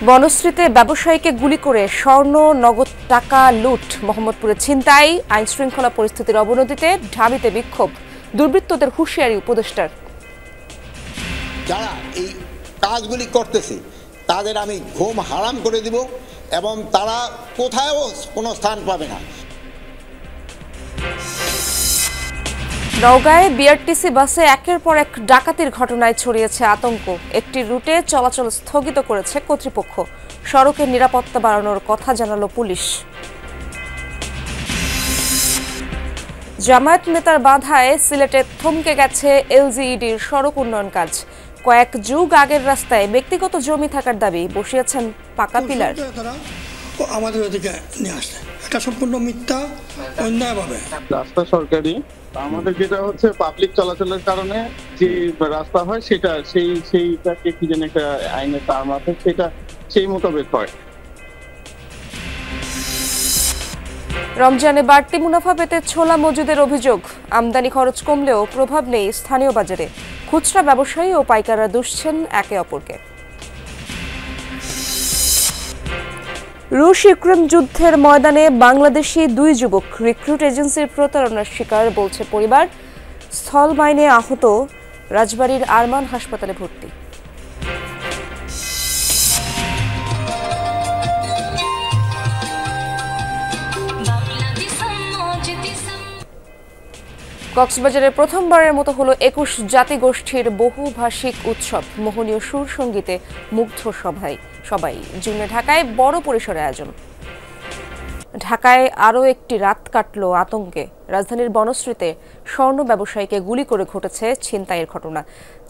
বনশ্রীতে ব্যবসায়ীকে গুলি করে স্বর্ণ নগদ টাকা লুট। মোহাম্মদপুরে ছিনতাই, আইনশৃঙ্খলা পরিস্থিতির অবনতিতে ঢাবিতে বিক্ষোভ। দুর্বৃত্তদের হুঁশিয়ারি উপদেষ্টার। যারা এই কাজগুলি করতেছে তাদের আমি ঘুম হারাম করে দিব এবং তারা কোথাও কোনো স্থান পাবে না। নওগাঁয় বিআরটিসি বাসে একের পর এক ডাকাতির ঘটনায় ছড়িয়েছে আতঙ্ক। একটি রুটে চলাচল স্থগিত করেছে কর্তৃপক্ষ। সড়কের নিরাপত্তা বাড়ানোর কথা জানালো পুলিশ। জামায়াত নেতার বাধায় সিলেটে থমকে গেছে এলজিইডির সড়ক উন্নয়ন কাজ। কয়েক যুগ আগের রাস্তায় ব্যক্তিগত জমি থাকার দাবি বসিয়েছেন পাকা পিলার। আমাদের ওদিকে নিয়ে আসছে, এটা সম্পূর্ণ মিথ্যা, অন্যায়ভাবে। রাস্তা সরকারি, আমাদের যেটা হচ্ছে পাবলিক চলাচলের কারণে যে রাস্তা হয় সেইটাকে কি যেন একটা আইনের টার্ম আছে, সেটা সেই মোতাবেক হয়। রমজানে বাড়তি মুনাফা পেতে ছোলা মজুদের অভিযোগ। আমদানি খরচ কমলেও প্রভাব নেই স্থানীয় বাজারে। খুচরা ব্যবসায়ী ও পাইকাররা দুষছেন একে অপরকে। রুশ ইউক্রেন যুদ্ধের ময়দানে বাংলাদেশি দুই যুবক রিক্রুট এজেন্সির প্রতারণার শিকার বলছে পরিবার। স্থল মাইনে আহত, রাজবাড়ীর আরমান হাসপাতালে ভর্তি। কক্সবাজারে প্রথমবারের মতো হলো ২১ জাতিগোষ্ঠীর বহুভাষিক উৎসব। মোহনীয় সুর সঙ্গীতে মুগ্ধ সবাই। জুনে ঢাকায় বড় পরিসরে আয়োজন। ঢাকায় আরও একটি রাত কাটল আতঙ্কে। রাজধানীর বনশ্রীতে স্বর্ণ ব্যবসায়ীকে গুলি করে ঘটেছে ছিনতাইয়ের ঘটনা।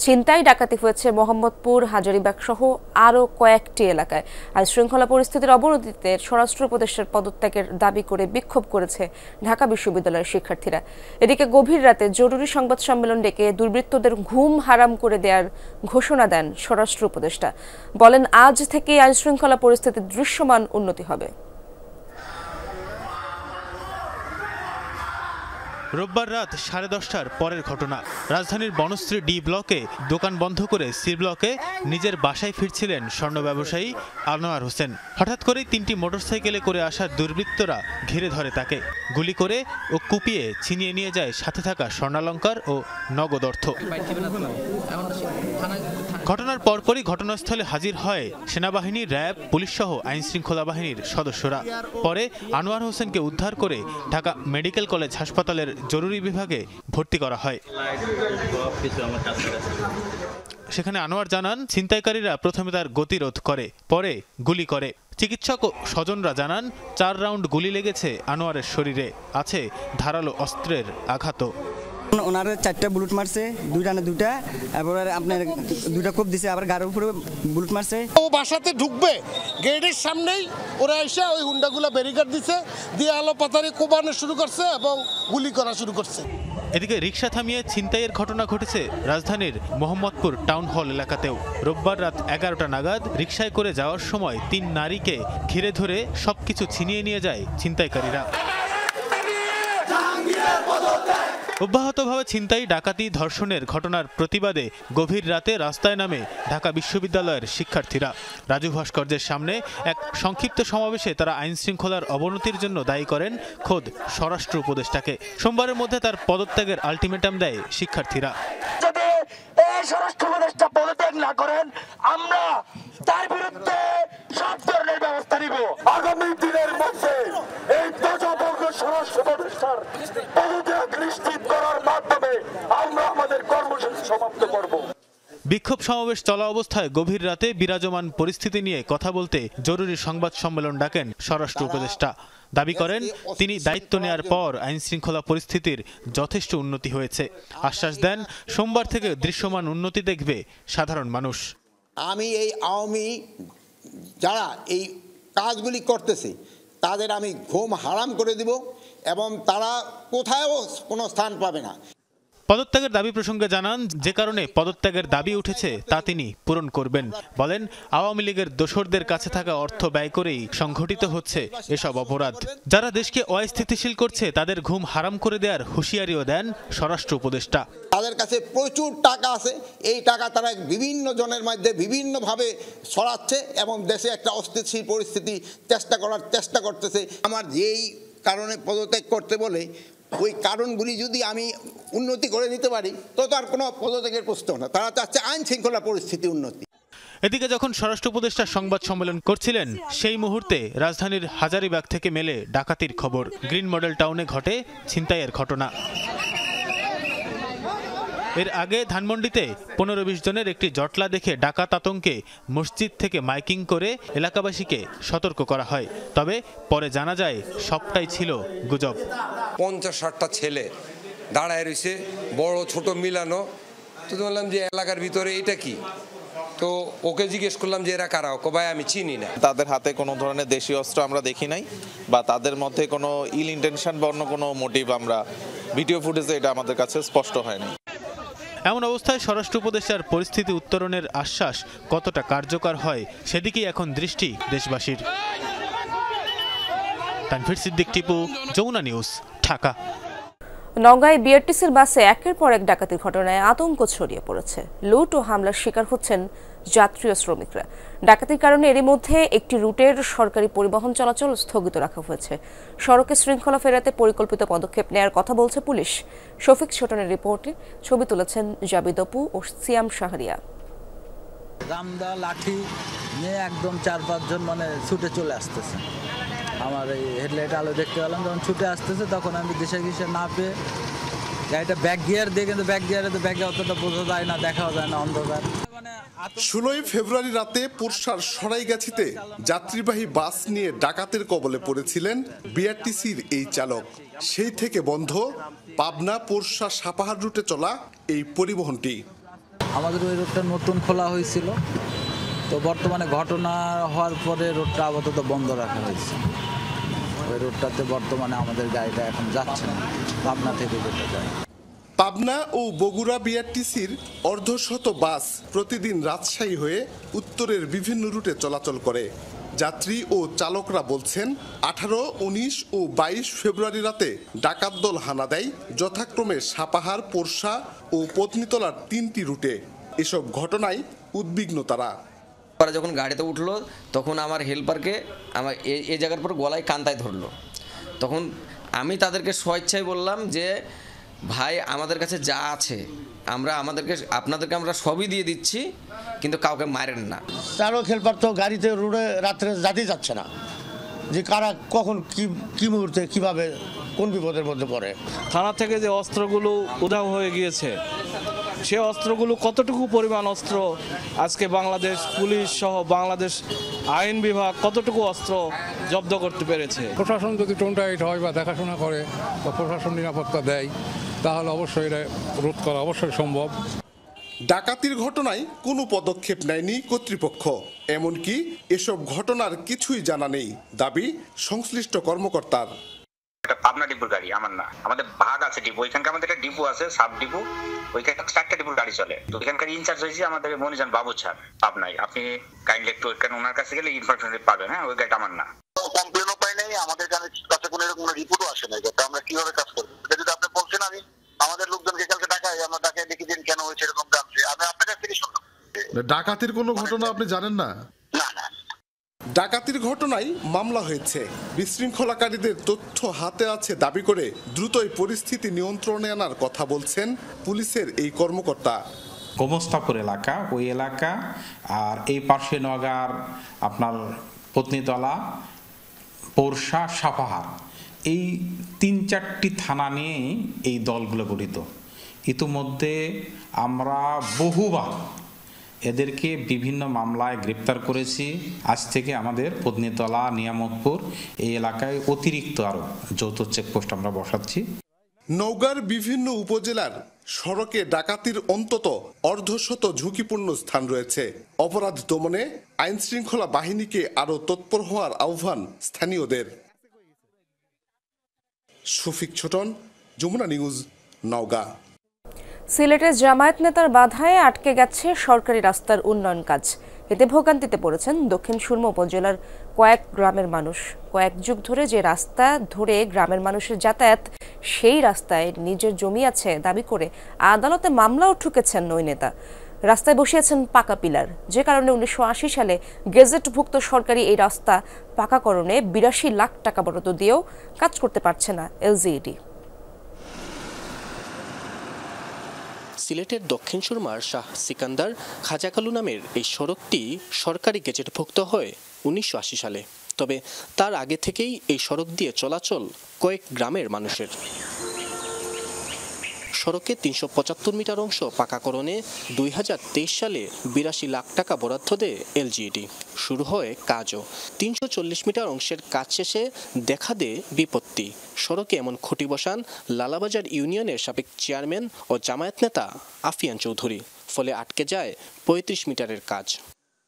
ছিনতাই ডাকাতি হয়েছে মোহাম্মদপুর, হাজারীবাগ সহ আরও কয়েকটি এলাকায়। আইনশৃঙ্খলা পরিস্থিতির অবনতিতে স্বরাষ্ট্র উপদেষ্টার পদত্যাগের দাবি করে বিক্ষোভ করেছে ঢাকা বিশ্ববিদ্যালয়ের শিক্ষার্থীরা। এদিকে গভীর রাতে জরুরি সংবাদ সম্মেলন ডেকে দুর্বৃত্তদের ঘুম হারাম করে দেওয়ার ঘোষণা দেন স্বরাষ্ট্র উপদেষ্টা। বলেন, আজ থেকে আইনশৃঙ্খলা পরিস্থিতির দৃশ্যমান উন্নতি হবে। রোববার রাত 10:30টার পরের ঘটনা। রাজধানীর বনশ্রী ডি ব্লকে দোকান বন্ধ করে সি ব্লকে নিজের বাসায় ফিরছিলেন স্বর্ণ ব্যবসায়ী আনোয়ার হোসেন। হঠাৎ করেই 3টি মোটরসাইকেলে করে আসা দুর্বৃত্তরা ঘিরে ধরে তাকে। গুলি করে ও কুপিয়ে ছিনিয়ে নিয়ে যায় সাথে থাকা স্বর্ণালংকার ও নগদ অর্থ। ঘটনার পরপরই ঘটনাস্থলে হাজির হয় সেনাবাহিনী, র্যাব, পুলিশসহ আইনশৃঙ্খলা বাহিনীর সদস্যরা। পরে আনোয়ার হোসেনকে উদ্ধার করে ঢাকা মেডিকেল কলেজ হাসপাতালের জরুরি বিভাগে ভর্তি করা হয়। সেখানে আনোয়ার জানান, ছিনতাইকারীরা প্রথমে তার গতিরোধ করে, পরে গুলি করে। চিকিৎসক ও স্বজনরা জানান, 4 রাউন্ড গুলি লেগেছে আনোয়ারের শরীরে, আছে ধারালো অস্ত্রের আঘাতও। ওনারা 4টা বুলেট মারছে, 2 রানে 2টা, এবার আপনার 2টা কোপ দিছে, আবার গাড়ির উপরে বুলেট মারছে। ও বাসাতে ঢুকবে, গেটের সামনেই ওরা এসে ওই হুন্ডাগুলো ব্যারিকেড দিছে, দিয়ে আলো পাতারে কোবানো শুরু করছে এবং গুলি করা শুরু করছে। এদিকে রিকশা থামিয়ে ছিনতাইয়ের ঘটনা ঘটেছে রাজধানীর মোহাম্মদপুর টাউন হল এলাকাতেও। রোববার রাত 11টা নাগাদ রিকশায় করে যাওয়ার সময় 3 নারীকে ঘিরে ধরে সবকিছু ছিনিয়ে নিয়ে যায় ছিনতাইকারীরা। অব্যাহতভাবে ছিনতাই, ডাকাতি, ধর্ষণের ঘটনার প্রতিবাদে গভীর রাতে রাস্তায় নামে ঢাকা বিশ্ববিদ্যালয়ের শিক্ষার্থীরা। রাজু ভাস্কর্যের সামনে এক সংক্ষিপ্ত সমাবেশে তারা আইনশৃঙ্খলার অবনতির জন্য দায়ী করেন খোদ স্বরাষ্ট্র উপদেষ্টাকে। সোমবারের মধ্যে তার পদত্যাগের আলটিমেটাম দেয় শিক্ষার্থীরা। যদি এই স্বরাষ্ট্র উপদেষ্টা পদত্যাগ না করেন, আমরা তার বিরুদ্ধে সব ধরনের ব্যবস্থা নিব। আগামী দিনের মধ্যে এই ধ্বজভঙ্গ স্বরাষ্ট্র উপদেষ্টার পদত্যাগ নিশ্চিত করার মাধ্যমে আমরা আমাদের কর্মসূচি সমাপ্ত করব। বিক্ষোভ সমাবেশ চলা অবস্থায় গভীর রাতে বিরাজমান পরিস্থিতি নিয়ে কথা বলতে জরুরি সংবাদ সম্মেলন ডাকেন স্বরাষ্ট্র উপদেষ্টা। দাবি করেন, তিনি দায়িত্ব নেয়ার পর আইনশৃঙ্খলা পরিস্থিতির যথেষ্ট উন্নতি হয়েছে। আশ্বাস দেন, সোমবার থেকে দৃশ্যমান উন্নতি দেখবে সাধারণ মানুষ। আমি এই আওয়ামী যারা এই কাজগুলি করতেছে তাদের আমি ঘুম হারাম করে দিব এবং তারা কোথাও কোনো স্থান পাবে না। পদত্যাগের দাবি প্রসঙ্গে জানান, যে কারণে পদত্যাগের দাবি উঠেছে তা তিনি পূরণ করবেন। বলেন, আওয়ামী লীগের দোসরদের কাছে থাকা অর্থ ব্যয় করেই সংঘটিত হচ্ছে এসব অপরাধ। যারা দেশকে অস্থিতিশীল করছে তাদের ঘুম হারাম করে দেওয়ার হুঁশিয়ারিও দেন স্বরাষ্ট্র উপদেষ্টা। তাদের কাছে প্রচুর টাকা আছে, এই টাকা তারা বিভিন্ন জনের মধ্যে বিভিন্নভাবে ছড়াচ্ছে এবং দেশে একটা অস্থিতিশীল পরিস্থিতি চেষ্টা করতেছে। আমার যেই কারণে পদত্যাগ করতে বলে ওই কারণগুলি যদি আমি উন্নতি করে দিতে পারি তো আর কোনো পদত্যাগের প্রশ্ন না। তারা চাচ্ছে আইন শৃঙ্খলা পরিস্থিতি উন্নতি। এদিকে যখন স্বরাষ্ট্র উপদেষ্টা সংবাদ সম্মেলন করছিলেন সেই মুহূর্তে রাজধানীর হাজারীবাগ থেকে মেলে ডাকাতির খবর। গ্রিন মডেল টাউনে ঘটে ছিনতাইয়ের ঘটনা। এর আগে ধানমন্ডিতে 15-20 জনের একটি জটলা দেখে ডাকাত আতঙ্কে মসজিদ থেকে মাইকিং করে এলাকাবাসীকে সতর্ক করা হয়। তবে পরে জানা যায় সবটাই ছিল গুজব। 50-60টা ছেলে দাঁড়ায় রয়েছে, বড় ছোট মিলানো। তো বললাম যে এলাকার ভিতরে এটা কি, তো ওকে জিজ্ঞেস করলাম যে এরা কারা, ওকে ভাই আমি চিনি না। তাদের হাতে কোনো ধরনের দেশীয় অস্ত্র আমরা দেখি নাই, বা তাদের মধ্যে কোনো ইল ইন্টেনশন বা অন্য কোনো মোটিভ আমরা ভিডিও ফুটেজে এটা আমাদের কাছে স্পষ্ট হয়নি। এমন অবস্থায় স্বরাষ্ট্র উপদেষ্টার পরিস্থিতি উত্তরণের আশ্বাস কতটা কার্যকর হয় সেদিকেই এখন দৃষ্টি দেশবাসীর। তানভীর সিদ্দিক, টিপু, যমুনা নিউজ, ঢাকা। নওগাঁয় বিআরটিসির বাসে একের পর এক ডাকাতির ঘটনায় আতঙ্ক ছড়িয়ে পড়েছে। লুট ও হামলার শিকার হচ্ছেন যাত্রী ও শ্রমিকরা। ডাকাতির কারণে এরই মধ্যে একটি রুটের সরকারি পরিবহন চলাচল স্থগিত রাখা হয়েছে। সড়কে শৃঙ্খলা ফেরাতে পরিকল্পিত পদক্ষেপ নেয়ার কথা বলছে পুলিশ। শফিক ছোটনের রিপোর্টে ছবি তুলেছেন জাবিদ অপু ও সিয়াম শাহরিয়া। রামদা লাঠি নিয়ে একদম 4-5 জন ছুটে চলে আসতেছে। আমার এই হেডলাইট আলো দেখতে পেলাম, যখন ছুটে আসতেছে তখন আমি দিশা না পেয়ে গাড়িটা ব্যাক গিয়ার দিয়ে, কিন্তু ব্যাক গিয়ারে তো ব্যাগে অতটা বোঝা যায় না, দেখাও যায় না, অন্ধকার। 16 ফেব্রুয়ারি রাতে পুরসার সরাইগাছিতে যাত্রীবাহী বাস নিয়ে ডাকাতের কবলে পড়েছিলেন বিআরটিসির এই চালক। সেই থেকে বন্ধ পাবনা পুরসা সাপাহার রুটে চলা এই পরিবহনটি। আমাদের ওই রোডটা নতুন খোলা হয়েছিল, তো বর্তমানে ঘটনা হওয়ার পরে রোডটা আপাতত বন্ধ রাখা হয়েছে। ওই রোডটাতে বর্তমানে আমাদের গাড়িটা এখন যাচ্ছে না, পাবনা থেকে যেতে যায়। পাবনা ও বগুড়া বিআরটিসির অর্ধশত বাস প্রতিদিন রাজশাহী হয়ে উত্তরের বিভিন্ন রুটে চলাচল করে। যাত্রী ও চালকরা বলছেন 18, 19 ও 22 ফেব্রুয়ারি রাতে ডাকাত দল হানা দেয় যথাক্রমে সাপাহার, পোরশা ও পত্নীতলার 3টি রুটে। এসব ঘটনায় উদ্বিগ্ন তারা। যখন গাড়িতে উঠলো তখন আমার হেল্পারকে আমার এই জায়গার পর গলায় কান্তায় ধরলো। তখন আমি তাদেরকে স্বেচ্ছায় বললাম যে ভাই আমাদের কাছে যা আছে আপনাদেরকে আমরা সবই দিয়ে দিচ্ছি, কিন্তু কাউকে মারেন না। চালক হেল্পার তো গাড়িতে রোডে রাত্রে যেতে যাচ্ছে না, যে কারা কখন কি মুহূর্তে কিভাবে কোন বিপদের মধ্যে পড়ে। থানা থেকে যে অস্ত্রগুলো উধাও হয়ে গিয়েছে, সে অস্ত্রগুলো কতটুকু পরিমাণ অস্ত্র আজকে বাংলাদেশ পুলিশ সহ বাংলাদেশ আইন বিভাগ কতটুকু অস্ত্র জব্দ করতে পেরেছে। প্রশাসন যদি টোনটাইট হয় বা দেখাশোনা করে বা প্রশাসন নিরাপত্তা দেয় তাহলে অবশ্যই এটা রোধ করা অবশ্যই সম্ভব। ডাকাতির ঘটনায় কোনো পদক্ষেপ নেয়নি কর্তৃপক্ষ, এমনকি এসব ঘটনার কিছুই জানা নেই দাবি সংশ্লিষ্ট কর্মকর্তার। পাবনা ডিপুর গাড়ি আমার না, আমাদের ভাগ আছে ডিপো, ওইখানকার আমাদের একটা ডিপো আছে, সাব ডিপো, ওইখানে 4টা ডিপুর গাড়ি চলে। তো ওইখানকার ইনচার্জ হয়েছে আমাদের মনিজান বাবু স্যার পাবনায়। আপনি কাইন্ডলি একটু ওনার কাছে গেলে ইনফরমেশন পাবেন। হ্যাঁ, ওই গাড়িটা আমার না। কমপ্লেনও পাই নাই, আমাদের কাছে কোনো এরকম রিপোর্টও আসে নাই। আমরা কিভাবে কাজ করবো এটা যদি আপনি বলছেন, আমি আমাদের লোকজনকে কালকে ডাকাই, আমরা ডাকাই দেখি দিন কেন হয়েছে এরকম জানছি। আমি আপনার কাছ থেকে শুনলাম। ডাকাতির কোনো ঘটনা আপনি জানেন না? না। ডাকাতির ঘটনায় মামলা হয়েছে। বিশৃঙ্খলাকারীদের তথ্য হাতে আছে দাবি করে দ্রুতই পরিস্থিতি নিয়ন্ত্রণে আনার কথা বলছেন পুলিশের এই কর্মকর্তা। গোমস্তাপুর এলাকা, ওই এলাকা আর এই পাশে নওগাঁর আপনার পত্নীতলা, পোরশা, সাপাহার, এই 3-4টি থানা নিয়েই এই দলগুলো গঠিত। ইতিমধ্যে আমরা বহুবার এদেরকে বিভিন্ন মামলায় গ্রেপ্তার করেছি। আজ থেকে আমাদের পত্নীতলা, নিয়ামতপুর এই এলাকায় অতিরিক্ত আরও যৌথ চেকপোস্ট আমরা বসাচ্ছি। নওগাঁর বিভিন্ন উপজেলার সড়কে ডাকাতির অন্তত অর্ধশত ঝুঁকিপূর্ণ স্থান রয়েছে। অপরাধ দমনে আইন শৃঙ্খলা বাহিনীকে আরও তৎপর হওয়ার আহ্বান স্থানীয়দের। শফিক ছোটন, যমুনা নিউজ, নওগাঁ। সিলেটে জামায়াত নেতার বাধায় আটকে গেছে সরকারি রাস্তার উন্নয়ন কাজ। এতে ভোগান্তিতে পড়েছেন দক্ষিণ সুরমা উপজেলার কয়েক গ্রামের মানুষ। কয়েক যুগ ধরে যে রাস্তা ধরে গ্রামের মানুষের যাতায়াত, সেই রাস্তায় নিজের জমি আছে দাবি করে আদালতে মামলাও ঠুকেছেন ওই নেতা। রাস্তায় বসিয়েছেন পাকা পিলার, যে কারণে 1980 সালে গেজেটভুক্ত সরকারি এই রাস্তা পাকাকরণে 82 লাখ টাকা বরাদ্দ দিয়েও কাজ করতে পারছে না এলজিইডি। সিলেটের দক্ষিণ সুরমার শাহ সিকান্দার খাজাকালু নামের এই সড়কটি সরকারি গেজেটভুক্ত হয় 1980 সালে। তবে তার আগে থেকেই এই সড়ক দিয়ে চলাচল কয়েক গ্রামের মানুষের। সড়কে 375 মিটার অংশ পাকাকরণে 2023 সালে 82 লাখ টাকা বরাদ্দ দেয় এলজিইডি। শুরু হয় কাজও। 340 মিটার অংশের কাজ শেষে দেখা দেয় বিপত্তি। সড়কে এমন খুঁটি বসান লালাবাজার ইউনিয়নের সাবেক চেয়ারম্যান ও জামায়াত নেতা আফিয়ান চৌধুরী। ফলে আটকে যায় 35 মিটারের কাজ।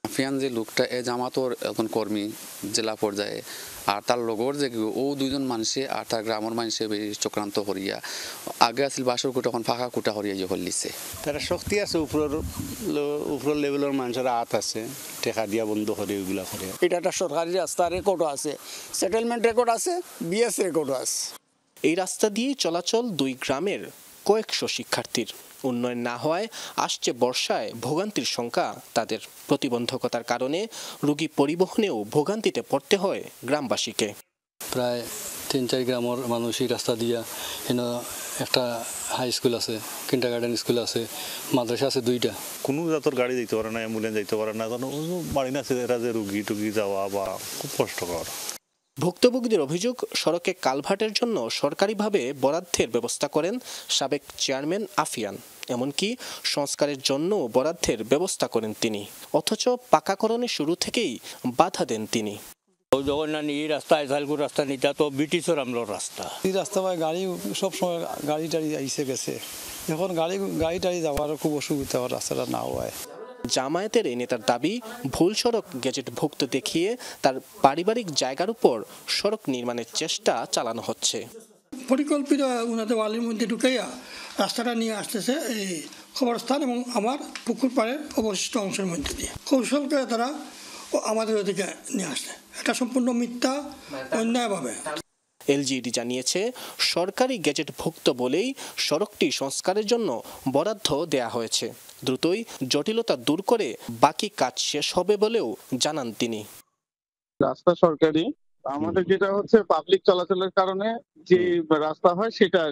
আফিয়ান যে লোকটা এ জামাতর এখন কর্মী জেলা পর্যায়ে, আর তার লগর যে ও দুজন মানুষে আর তার গ্রামের মানুষে চক্রান্ত করিয়া আগে আসল বাসর কোটা এখন ফাঁকা কোটা করিয়া যে হলিছে। তারা শক্তি আছে, উপরের লেভেলের মানুষের হাত আছে, টেকা দিয়া বন্ধ করে ওইগুলা করে। এটা একটা সরকারি রাস্তা, রেকর্ডও আছে, সেটেলমেন্ট রেকর্ড আছে, বিএস রেকর্ডও আছে। এই রাস্তা দিয়ে চলাচল দুই গ্রামের কয়েকশো শিক্ষার্থীর। উন্নয়ন না হওয়ায় আসছে বর্ষায় ভোগান্তির সংখ্যা তাদের। প্রতিবন্ধকতার কারণে রোগী পরিবহনেও ভোগান্তিতে পড়তে হয় গ্রামবাসীকে। প্রায় 3-4 গ্রামের মানুষ এই রাস্তা দিয়া এনে একটা হাই স্কুল আছে, কিন্ডারগার্টেন স্কুল আছে, মাদ্রাসা আছে 2টা। কোনো জাতর গাড়ি যাইতে পারে না, অ্যাম্বুলেন্স যাইতে পারে না, কারণ বাড়ি না আছে এরা যে রুগী টুগি যাওয়া বা খুব কষ্টকর। ভুক্তভোগীদের অভিযোগ, সড়কে কালভার্টের জন্য সরকারিভাবে বরাদ্দের ব্যবস্থা করেন সাবেক চেয়ারম্যান আফিয়ান। এমনকি সংস্কারের জন্য বরাদ্দের ব্যবস্থা করেন তিনি, অথচ পাকাকরণের শুরু থেকেই বাধা দেন তিনি। যখন না এই রাস্তা আইসালকুর রাস্তা নিতা তো ব্রিটিশের আমলের রাস্তা। এই রাস্তা গাড়ি সবসময় গাড়ি টাড়ি আইসে গেছে, এখন গাড়ি টাড়ি যাওয়ার খুব অসুবিধা হয় রাস্তাটা না হওয়ায়। জামায়াতের এই নেতার দাবি, ভুল সড়ক গেজেটভুক্ত দেখিয়ে তার পারিবারিক জায়গার উপর সড়ক নির্মাণের চেষ্টা চালানো হচ্ছে। পরিকল্পিত উনাদের ওয়ালের মধ্যে ঢুকাইয়া রাস্তাটা নিয়ে আসতেছে এই খবরস্থান এবং আমার পুকুর পাড়ের অবশিষ্ট অংশের মধ্যে দিয়ে কৌশল করে তারা আমাদের ওদিকে নিয়ে আসছে। এটা সম্পূর্ণ মিথ্যা, অন্যায়ভাবে। এলজিইডি জানিয়েছে, সরকারি গেজেটভুক্ত বলেই সড়কটি সংস্কারের জন্য বরাদ্দ দেয়া হয়েছে। দ্রুতই জটিলতা দূর করে বাকি কাজ শেষ হবে বলেও জানান তিনি। রাস্তা সরকারি, আমাদের যেটা হচ্ছে পাবলিক চলাচলের কারণে যে রাস্তা হয় সেটা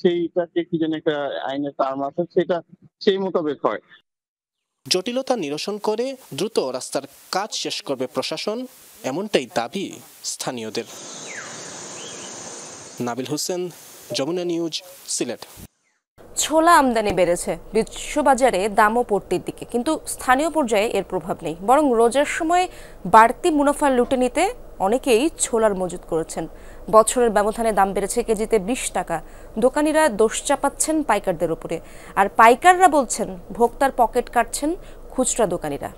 সেইটাকে কি যেন একটা আইনের টার্ম আছে, সেটা সেই মোতাবেক হয়। জটিলতা নিরসন করে দ্রুত রাস্তার কাজ শেষ করবে প্রশাসন, এমনটাই দাবি স্থানীয়দের। নাবিল হোসেন, যমুনা নিউজ, সিলেট। ছোলা আমদানি বেড়েছে, বিশ্ববাজারে দামও পড়তির দিকে, কিন্তু স্থানীয় পর্যায়ে এর প্রভাব নেই। বরং রোজার সময় বাড়তি মুনাফা লুটে নিতে অনেকেই ছোলার মজুত করেছেন। বছরের ব্যবধানে দাম বেড়েছে কেজিতে 20 টাকা। দোকানিরা দোষ চাপাচ্ছেন পাইকারদের উপরে, আর পাইকাররা বলছেন ভোক্তার পকেট কাটছেন খুচরা দোকানিরা।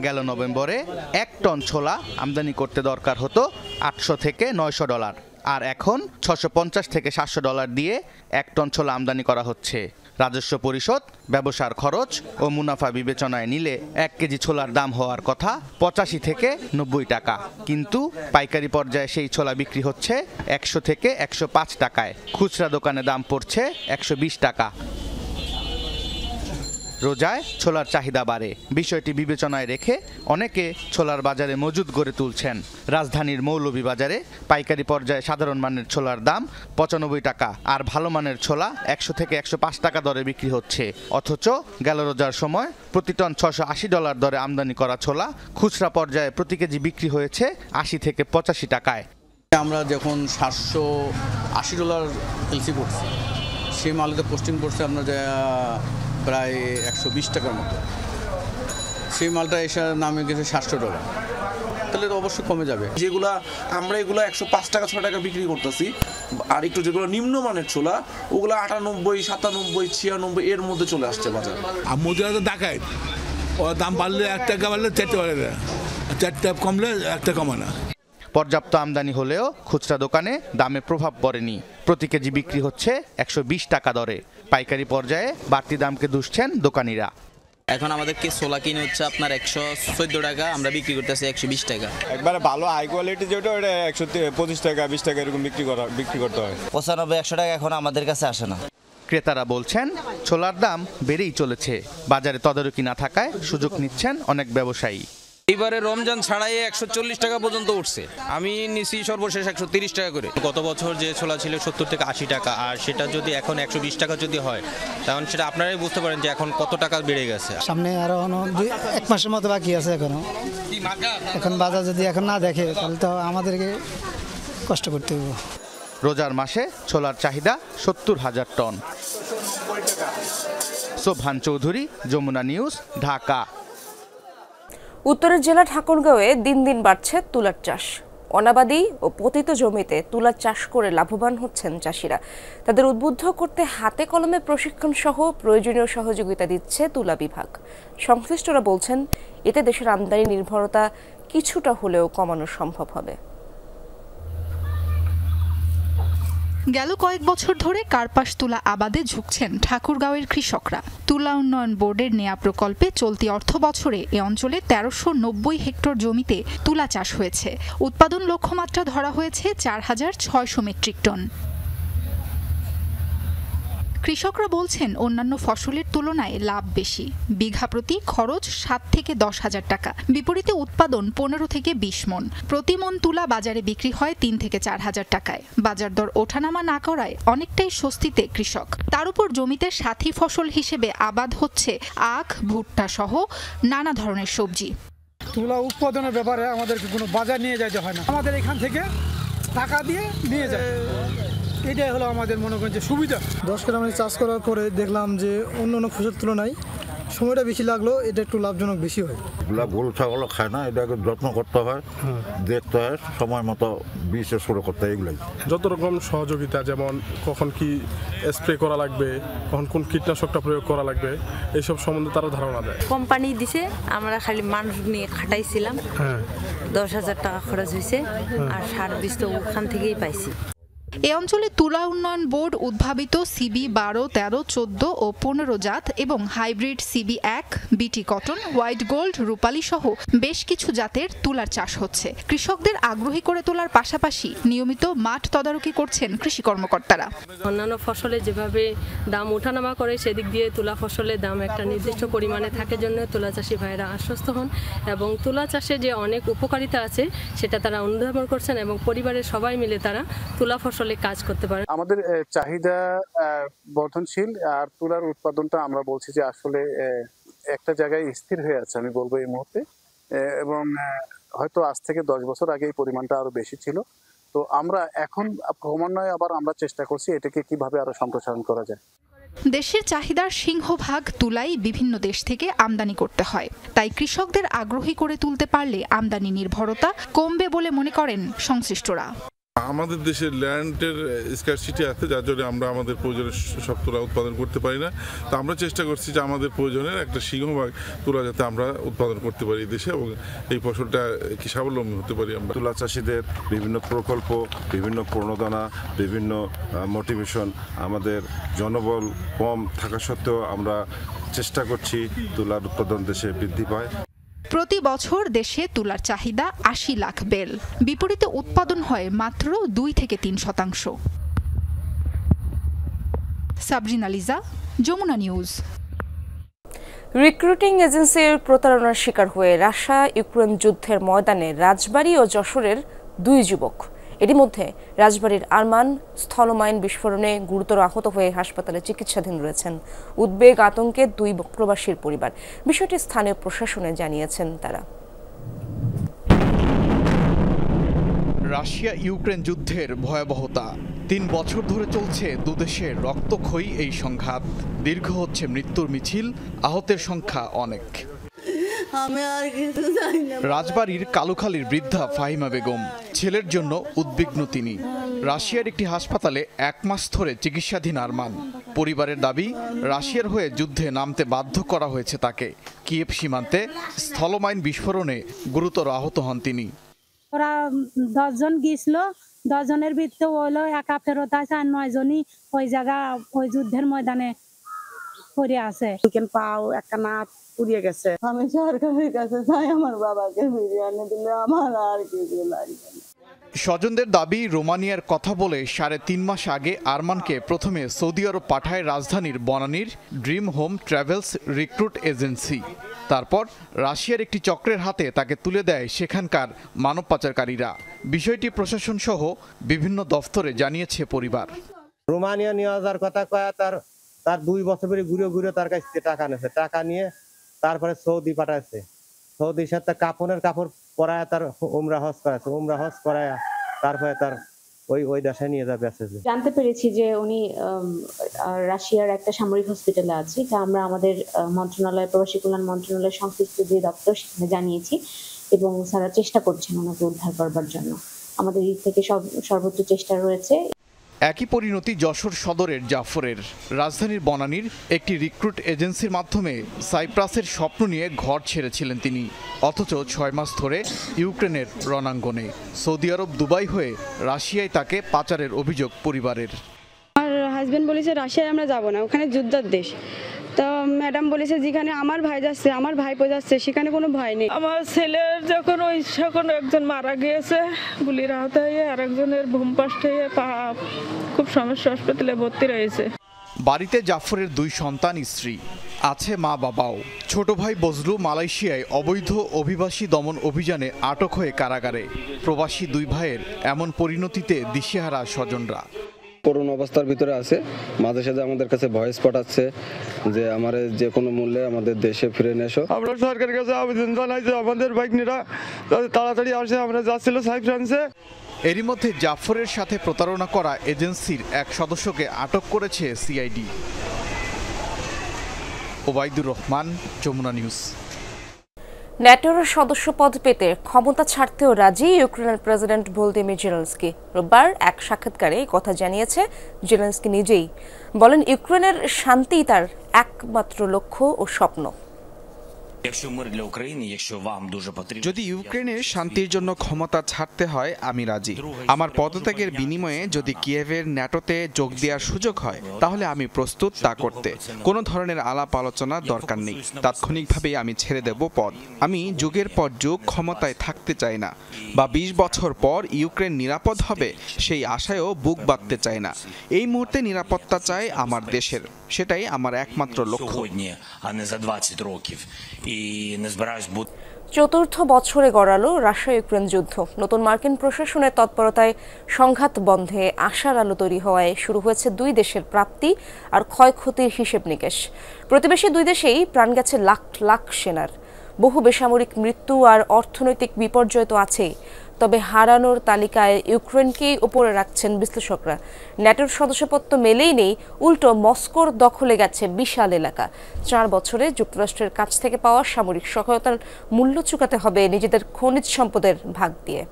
গেল নভেম্বরে 1 টন ছোলা আমদানি করতে দরকার হতো $800 থেকে $900, আর এখন $650 থেকে $700 দিয়ে 1 টন ছোলা আমদানি করা হচ্ছে। রাজস্ব পরিশোধ, ব্যবসার খরচ ও মুনাফা বিবেচনায় নিলে 1 কেজি ছোলার দাম হওয়ার কথা 85 থেকে 90 টাকা, কিন্তু পাইকারি পর্যায়ে সেই ছোলা বিক্রি হচ্ছে 100 থেকে 105 টাকায়। খুচরা দোকানে দাম পড়ছে 120 টাকা। রোজায় ছোলার চাহিদা বাড়ে, বিষয়টি বিবেচনায় রেখে অনেকে ছোলার বাজারে মজুদ গড়ে তুলছেন। রাজধানীর মৌলভীবাজারে পাইকারি পর্যায়ে সাধারণ মানের ছোলার দাম 95 টাকা, আর ভালো মানের ছোলা 100 থেকে 105 টাকা দরে বিক্রি হচ্ছে। অথচ গেল রোজার সময় প্রতি টন $680 দরে আমদানি করা ছোলা খুচরা পর্যায়ে প্রতি কেজি বিক্রি হয়েছে 80 থেকে 85 টাকায়। আমরা যখন $780 এলসি করছি, সেই মালটা পোস্টিং করছে আপনার প্রায় 120 টাকার মতো। সেই মালটা এসে নামে গেছে $700, তাহলে তো অবশ্যই কমে যাবে। যেগুলা আমরা এগুলো 105 টাকা 6 টাকা বিক্রি করতেছি, আর একটু যেগুলো নিম্নমানের ছোলা ওগুলো 98, 97, 96 এর মধ্যে চলে আসছে বাজার। আর মজুরা তো দেখায় ওর দাম বাড়লে 1 টাকা বাড়লে 4 টাকা বাড়ে, 4 টাকা কমলে 1 টাকা কমে না। পর্যাপ্ত আমদানি হলেও খুচরা দোকানে দামে প্রভাব পড়েনি। প্রতি কেজি বিক্রি হচ্ছে 120 টাকা দরে। পাইকারি পর্যায়ে বাড়তি দামকে দুষছেন দোকানিরা। এখন আমাদেরকে ছোলা কিনে হচ্ছে আপনার 114 টাকা, আমরা বিক্রি করতেছি 120 টাকা। একবারে ভালো হাই কোয়ালিটি যেটা ওটা 125 টাকা 20 টাকা এরকম বিক্রি করতে হয়। 95-100 টাকা এখন আমাদের কাছে আসে না। ক্রেতারা বলছেন ছোলার দাম বেড়েই চলেছে। বাজারে তদারকি না থাকায় সুযোগ নিচ্ছেন অনেক ব্যবসায়ী। এবারে রমজান ছাড়াই 140 টাকা পর্যন্ত উঠছে, আমি নিছি সর্বশেষ 130 টাকা করে। গত বছর যে ছোলা ছিল 70 থেকে 80 টাকা, আর সেটা যদি এখন 120 টাকা যদি হয়, তখন সেটা আপনারাই বুঝতে পারেন যে এখন কত টাকা বেড়ে গেছে। সামনে আরো 1 মাসের মতো বাকি আছে এখনো। এখন বাজার যদি এখন না দেখে তাহলে তো আমাদেরকে কষ্ট করতে হবে। রোজার মাসে ছোলার চাহিদা 70,000 টন। সোবহান চৌধুরী, যমুনা নিউজ, ঢাকা। উত্তরের জেলা ঠাকুরগাঁওয়ে দিন দিন বাড়ছে তুলার চাষ। অনাবাদি ও পতিত জমিতে তুলার চাষ করে লাভবান হচ্ছেন চাষিরা। তাদের উদ্বুদ্ধ করতে হাতে কলমে প্রশিক্ষণ সহ প্রয়োজনীয় সহযোগিতা দিচ্ছে তুলা বিভাগ। সংশ্লিষ্টরা বলছেন এতে দেশের আমদানি নির্ভরতা কিছুটা হলেও কমানো সম্ভব হবে। গেল কয়েক বছর ধরে কার্পাস তুলা আবাদে ঝুঁকছেন ঠাকুরগাঁওয়ের কৃষকরা। তুলা উন্নয়ন বোর্ডের নেয়া প্রকল্পে চলতি অর্থ বছরে এ অঞ্চলে 1390 হেক্টর জমিতে তুলা চাষ হয়েছে। উৎপাদন লক্ষ্যমাত্রা ধরা হয়েছে 4600 মেট্রিক টন। কৃষকরা বলছেন অন্যান্য ফসলের তুলনায় লাভ বেশি। বিঘা প্রতি খরচ 7 থেকে 10,000 টাকা, বিপরীতে উৎপাদন 15 থেকে 20 মন। প্রতি মন তুলা বাজারে বিক্রি হয় 3 থেকে 4,000 টাকায়। বাজার দর ওঠানামা না করায় অনেকটাই স্বস্তিতে কৃষক। তার উপর জমিতে সাথী ফসল হিসেবে আবাদ হচ্ছে আখ, ভুট্টা সহ নানা ধরনের সবজি। তুলা উৎপাদনের ব্যাপারে আমাদেরকে কোনো বাজার নিয়ে যেতে হয় না, আমাদের এখান থেকে টাকা দিয়ে নিয়ে যায়। এটাই হলো আমাদের মনে করেন যে সুবিধা। 10 গ্রামে চাষ করার পরে দেখলাম যে অন্য অন্য ফসলের তুলনায় সময়টা বেশি লাগলো, এটা একটু লাভজনক বেশি হয়। গরু ছাগল খায় না, এটাকে যত্ন করতে হয়, দেখতে হয়, সময় মতো বীজ শুরু করতে হয়। এগুলাই যত রকম সহযোগিতা, যেমন কখন কি স্প্রে করা লাগবে, কখন কোন কীটনাশকটা প্রয়োগ করা লাগবে, এইসব সম্বন্ধে তারা ধারণা দেয়। কোম্পানি দিছে, আমরা খালি মানুষ নিয়ে খাটাইছিলাম। 10,000 টাকা খরচ হয়েছে, আর সার বীজ তো ওখান থেকেই পাইছি। এ অঞ্চলে তুলা উন্নয়ন বোর্ড উদ্ভাবিত সিবি 12, 13, 14 ও 15 জাত এবং হাইব্রিড সিবি 1, বিটি কটন, হোয়াইট গোল্ড, রূপালী সহ বেশ কিছু জাতের তুলার চাষ হচ্ছে। কৃষকদের আগ্রহী করে তোলার পাশাপাশি নিয়মিত মাঠ তদারকি করছেন কৃষি কর্মকর্তারা। অন্যান্য ফসলে যেভাবে দাম ওঠানামা করে, সেদিক দিয়ে তুলা ফসলের দাম একটা নির্দিষ্ট পরিমাণে থাকে জন্য তুলা চাষি ভাইয়েরা আশ্বস্ত হন এবং তুলা চাষে যে অনেক উপকারিতা আছে সেটা তারা অনুধাবন করছেন এবং পরিবারের সবাই মিলে তারা তুলা ফসলে কাজ করতে পারে। আমাদের চাহিদা বর্ধনশীল, আর তুলার উৎপাদনটা আমরা বলছি যে আসলে একটা জায়গায় স্থির হয়ে আছে আমি বলবো এই মুহূর্তে, এবং হয়তো আজ থেকে 10 বছর আগে এই পরিমাণটা আরো বেশি ছিল। তো আমরা এখন ক্রমান্বয়ে আবার আমরা চেষ্টা করছি এটাকে কিভাবে আরো সম্প্রসারণ করা যায়। দেশের চাহিদার সিংহভাগ তুলাই বিভিন্ন দেশ থেকে আমদানি করতে হয়, তাই কৃষকদের আগ্রহী করে তুলতে পারলে আমদানি নির্ভরতা কমবে বলে মনে করেন সংশ্লিষ্টরা। আমাদের দেশের ল্যান্ডের স্কারসিটি আছে, যার জন্য আমরা আমাদের প্রয়োজনের সব তুলা উৎপাদন করতে পারি না। তো আমরা চেষ্টা করছি যে আমাদের প্রয়োজনের একটা সিংহভাগ তুলা যাতে আমরা উৎপাদন করতে পারি দেশে, এবং এই ফসলটা কি স্বাবলম্বী হতে পারি আমরা। তুলা চাষিদের বিভিন্ন প্রকল্প, বিভিন্ন প্রণোদনা, বিভিন্ন মোটিভেশন, আমাদের জনবল কম থাকা সত্ত্বেও আমরা চেষ্টা করছি তুলার উৎপাদন দেশে বৃদ্ধি পায়। প্রতি বছর দেশে তুলার চাহিদা 80 লাখ বেল, বিপরীতে উৎপাদন হয় মাত্র 2 থেকে 3%। সাবরিনা লিজা, যমুনা নিউজ। রিক্রুটিং এজেন্সির প্রতারণার শিকার হয়ে রাশিয়া ইউক্রেন যুদ্ধের ময়দানে রাজবাড়ী ও যশোরের 2 যুবক। এরই মধ্যে রাজবাড়ীর আরমান স্থলমাইন বিস্ফোরণে গুরুতর আহত হয়ে হাসপাতালে চিকিৎসাধীন রয়েছেন। উদ্বেগ আতঙ্কে 2 প্রবাসীর পরিবার। বিষয়টি স্থানীয় প্রশাসনে জানিয়েছেন তারা। রাশিয়া ইউক্রেন যুদ্ধের ভয়াবহতা। 3 বছর ধরে চলছে দুদেশের রক্তক্ষয়ী এই সংঘাত। দীর্ঘ হচ্ছে মৃত্যুর মিছিল, আহতের সংখ্যা অনেক। রাজবাড়ীর কালুখালীর বৃদ্ধা ফাহিমা বেগম, ছেলের জন্য উদ্বিগ্ন তিনি। রাশিয়ার একটি হাসপাতালে 1 মাস ধরে চিকিৎসাধীন আরমান। পরিবারের দাবি, রাশিয়ার হয়ে যুদ্ধে নামতে বাধ্য করা হয়েছে তাকে। কিয়েভ সীমান্তে স্থলমাইন বিস্ফোরণে গুরুতর আহত হন তিনি। ওরা 10 জন গিয়েছিল, 10 জনের ভিতরে হলো একা ফেরত আছে আর 9 জনই ওই জায়গা ওই যুদ্ধের ময়দানে পড়ে আছে। পাও একটা নাক পুড়িয়ে গেছে। আমি সরকারের কাছে চাই আমার বাবাকে ফিরিয়ে এনে দিলে আমার আর কিছু লাগবে না। স্বজনদের দাবি, রোমানিয়ার কথা বলে 3.5 মাস আগে আরমানকে প্রথমে সৌদি আরব পাঠায় রাজধানীর বনানীর Dream Home Travels recruit agency. তারপর রাশিয়ার একটি চক্রের হাতে তাকে তুলে দেয় সেখানকার মানব পাচারকারীরা। বিষয়টি প্রশাসন সহ বিভিন্ন দফতরে জানিয়েছে পরিবার। রোমানিয়া নিয়ে যাওয়ার কথা কয়া তার 2 বছর ধরে ঘুরে ঘুরে তার কাছ থেকে টাকা নিয়েছে। টাকা নিয়ে তারপরে সৌদি পাঠাচ্ছে। সৌদির সাথে কাপড়ের কাপড় পরায় তার উমরা হজ করাচ্ছে। উমরা হজ করায় তারপরে তার ওই দেশে নিয়ে যাবে। জানতে পেরেছি যে উনি রাশিয়ার একটা সামরিক হসপিটালে আছে, যা আমরা আমাদের মন্ত্রণালয়, প্রবাসী কল্যাণ মন্ত্রণালয় সংশ্লিষ্ট যে দপ্তর সেখানে জানিয়েছি এবং স্যারা চেষ্টা করছেন ওনাকে উদ্ধার করবার জন্য। আমাদের দিক থেকে সর্বোচ্চ চেষ্টা রয়েছে। একই পরিণতি যশোর সদরের জাফরের। রাজধানীর বনানীর একটি রিক্রুট এজেন্সির মাধ্যমে সাইপ্রাসের স্বপ্ন নিয়ে ঘর ছেড়েছিলেন তিনি, অথচ 6 মাস ধরে ইউক্রেনের রণাঙ্গনে। সৌদি আরব, দুবাই হয়ে রাশিয়ায় তাকে পাচারের অভিযোগ পরিবারের। আমার হাজবেন্ড বলেছে রাশিয়ায় আমরা যাব না, ওখানে যুদ্ধের দেশ। তো ম্যাডাম বলেছে যেখানে আমার ভাই যাচ্ছে, আমার ভাইপো যাচ্ছে, সেখানে কোনো ভয় নেই। আমার ছেলের যখন একজন মারা গিয়েছে গুলির আহত হয়ে, আর একজনের ভূমপাষ্ট হয়ে পা খুব সমস্যা, হাসপাতালে ভর্তি রয়েছে। বাড়িতে জাফরের 2 সন্তান, স্ত্রী, আছে মা বাবাও। ছোট ভাই বজলু মালয়েশিয়ায় অবৈধ অভিবাসী দমন অভিযানে আটক হয়ে কারাগারে। প্রবাসী 2 ভাইয়ের এমন পরিণতিতে দিশেহারা স্বজনরা। করুণ অবস্থার ভিতরে আছে। মাঝে সাঝে আমাদের কাছে ভয়েস পাঠাচ্ছে যে আমার যে কোনো মূল্যে আমাদের দেশে ফিরে নিয়ে এসো। আমরা সরকারের কাছে আবেদন জানাই যে আমাদের ভাগ্নিরা তাড়াতাড়ি আসে। আমরা যাচ্ছিল সাইপ্রাসে। এরই মধ্যে জাফরের সাথে প্রতারণা করা এজেন্সির এক সদস্যকে আটক করেছে সিআইডি। ওবায়দুর রহমান, যমুনা নিউজ। ন্যাটোর সদস্যপদ পেতে ক্ষমতা ছাড়তেও রাজি ইউক্রেনের প্রেসিডেন্ট ভলোদিমির জেলেনস্কি। রোববার এক সাক্ষাৎকারে কথা জানিয়েছে জেলেনস্কি নিজেই। বলেন, ইউক্রেনের শান্তি তার একমাত্র লক্ষ্য ও স্বপ্ন। যদি ইউক্রেনের শান্তির জন্য ক্ষমতা ছাড়তে হয়, আমি রাজি। আমার পদত্যাগের বিনিময়ে যদি কিয়েভের ন্যাটোতে যোগ দেওয়ার সুযোগ হয়, তাহলে আমি প্রস্তুত তা করতে। কোনো ধরনের আলাপ আলোচনার দরকার নেই। তাৎক্ষণিকভাবেই আমি ছেড়ে দেব পদ। আমি যুগের পর যুগ ক্ষমতায় থাকতে চাই না, বা 20 বছর পর ইউক্রেন নিরাপদ হবে সেই আশায়ও বুক বাঁধতে চাই না। এই মুহূর্তে নিরাপত্তা চাই আমার দেশের, সেটাই আমার একমাত্র লক্ষ্য। চতুর্থ বছরে গড়ালো রাশিয়া ইউক্রেন যুদ্ধ। নতুন মার্কিন প্রশাসনের তৎপরতায় সংঘাত বন্ধে আশার আলো তৈরি হওয়ায় শুরু হয়েছে 2 দেশের প্রাপ্তি আর ক্ষয়ক্ষতির হিসেব নিকেশ। প্রতিবেশী 2 দেশেই প্রাণ গেছে লাখ লাখ সেনার। বহু বেসামরিক মৃত্যু আর অর্থনৈতিক বিপর্যয় তো আছেই, তবে হারানোর তালিকায় ইউক্রেনকেই উপরে রাখছেন বিশ্লেষকরা। ন্যাটোর সদস্যপদ তো মেলেই নেই, উল্টো মস্কোর দখলে গেছে বিশাল এলাকা। 4 বছরে যুক্তরাষ্ট্রের কাছ থেকে পাওয়া সামরিক সহায়তার মূল্য চুকাতে হবে নিজেদের খনিজ সম্পদের ভাগ দিয়ে।